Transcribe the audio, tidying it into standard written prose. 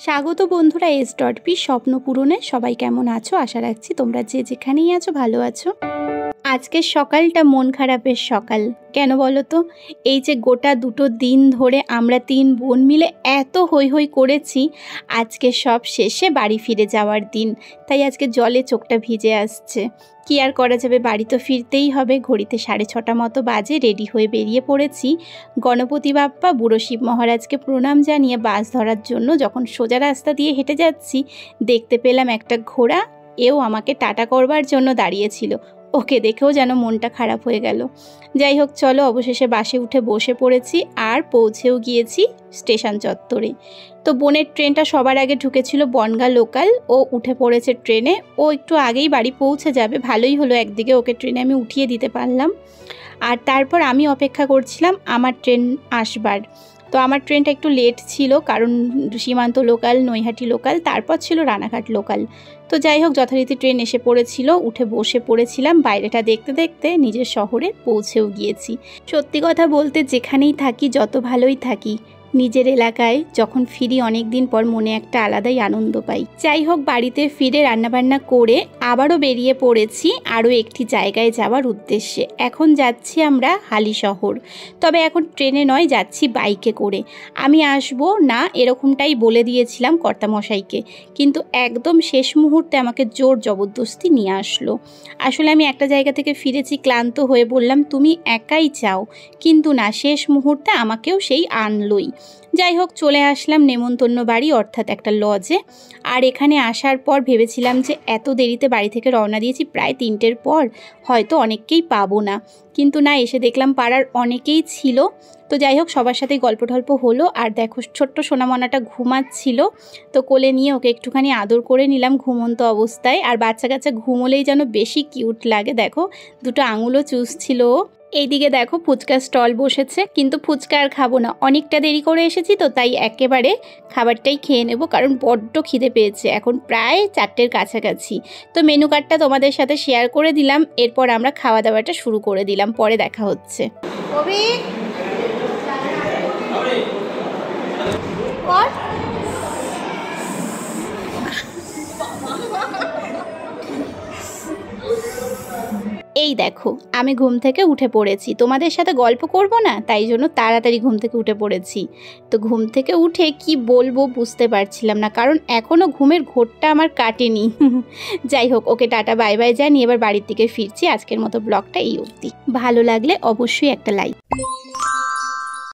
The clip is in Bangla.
স্বাগত বন্ধুরা S.P স্বপ্ন পূরণে। সবাই কেমন আছো? আশা রাখছি তোমরা যে যেখানেই আছো ভালো আছো। আজকের সকালটা মন খারাপের সকাল। কেন বলো তো? এই যে গোটা দুটো দিন ধরে আমরা 3 বোন মিলে এত হই হই করেছি, আজকে সব শেষে বাড়ি ফিরে যাওয়ার দিন। তাই আজকে জলে চোখটা ভিজে আসছে। কি আর করা যাবে, বাড়ি তো ফিরতেই হবে। ঘড়িতে 6:30 মতো বাজে, রেডি হয়ে বেরিয়ে পড়েছি। গণপতি বাপ্পা, বুড়ো শিব মহারাজকে প্রণাম জানিয়ে বাস ধরার জন্য যখন সোজা রাস্তা দিয়ে হেঁটে যাচ্ছি, দেখতে পেলাম একটা ঘোড়া। এও আমাকে টাটা করবার জন্য দাঁড়িয়েছিল। ওকে দেখেও যেন মনটা খারাপ হয়ে গেল। যাই হোক, চলো, অবশেষে বাসে উঠে বসে পড়েছি আর পৌঁছেও গিয়েছি স্টেশন চত্বরে। তো বোনের ট্রেনটা সবার আগে ঢুকেছিল, বনগাঁ লোকাল। ও উঠে পড়েছে ট্রেনে। ও একটু আগেই বাড়ি পৌঁছে যাবে, ভালোই হলো, একদিকে ওকে ট্রেনে আমি উঠিয়ে দিতে পারলাম। আর তারপর আমি অপেক্ষা করছিলাম আমার ট্রেন আসবার। তো আমার ট্রেনটা একটু লেট ছিল, কারণ সীমান্ত লোকাল, নৈহাটি লোকাল, তারপর ছিল রানাঘাট লোকাল। তো যাই হোক, যথারীতি ট্রেন এসে পড়েছিল, উঠে বসে পড়েছিলাম। বাইরেটা দেখতে দেখতে নিজের শহরে পৌঁছেও গিয়েছি। সত্যি কথা বলতে, যেখানেই থাকি, যত ভালোই থাকি, নিজের এলাকায় যখন ফিরি অনেক দিন পর মনে একটা আলাদাই আনন্দ পাই। যাই হোক, বাড়িতে ফিরে রান্নাবান্না করে আবারও বেরিয়ে পড়েছি আরও একটি জায়গায় যাওয়ার উদ্দেশ্যে। এখন যাচ্ছি আমরা হালিশহর। তবে এখন ট্রেনে নয়, যাচ্ছি বাইকে করে। আমি আসবো না এরকমটাই বলে দিয়েছিলাম কর্তামশাইকে, কিন্তু একদম শেষ মুহূর্তে আমাকে জোর জবরদস্তি নিয়ে আসলো। আসলে আমি একটা জায়গা থেকে ফিরেছি ক্লান্ত হয়ে, বললাম তুমি একাই চাও, কিন্তু না, শেষ মুহূর্তে আমাকেও সেই আনলোই। যাই হোক, চলে আসলাম নেমন্তন্ন বাড়ি, অর্থাৎ একটা লজে। আর এখানে আসার পর ভেবেছিলাম যে এত দেরিতে বাড়ি থেকে রওনা দিয়েছি, প্রায় 3টের পর, হয়তো অনেককেই পাবো না, কিন্তু না, এসে দেখলাম পাড়ার অনেকেই ছিল। তো যাই হোক, সবার সাথে গল্প টল্প হলো। আর দেখো, ছোট্ট সোনামনাটা ঘুমাচ্ছিল, তো কোলে নিয়ে ওকে একটুখানি আদর করে নিলাম ঘুমন্ত অবস্থায়। আর বাচ্চা কাচ্চা ঘুমোলেই যেন বেশি কিউট লাগে। দেখো, দুটো আঙুলও চুষছিল। এইদিকে দেখো, ফুচকা স্টল বসেছে, কিন্তু ফুচকা আর খাবো না, অনেকটা দেরি করে এসেছি তো, তাই একেবারে খাবারটাই খেয়ে নেব, কারণ বড্ড খিদে পেয়েছে। এখন প্রায় 4টের কাছাকাছি। তো মেনু কার্ডটা তোমাদের সাথে শেয়ার করে দিলাম। এরপর আমরা খাওয়া দাওয়াটা শুরু করে দিলাম, পরে দেখা হচ্ছে। এই দেখো, আমি ঘুম থেকে উঠে পড়েছি। তোমাদের সাথে গল্প করব না, তাই জন্য তাড়াতাড়ি ঘুম থেকে উঠে পড়েছি। তো ঘুম থেকে উঠে কি বলবো বুঝতে পারছিলাম না, কারণ এখনও ঘুমের ঘোরটা আমার কাটেনি। যাই হোক, ওকে টাটা বাই বাই জানিয়ে এবার বাড়ির দিকে ফিরছি। আজকের মতো ব্লগটা এই অবধি। ভালো লাগলে অবশ্যই একটা লাইক।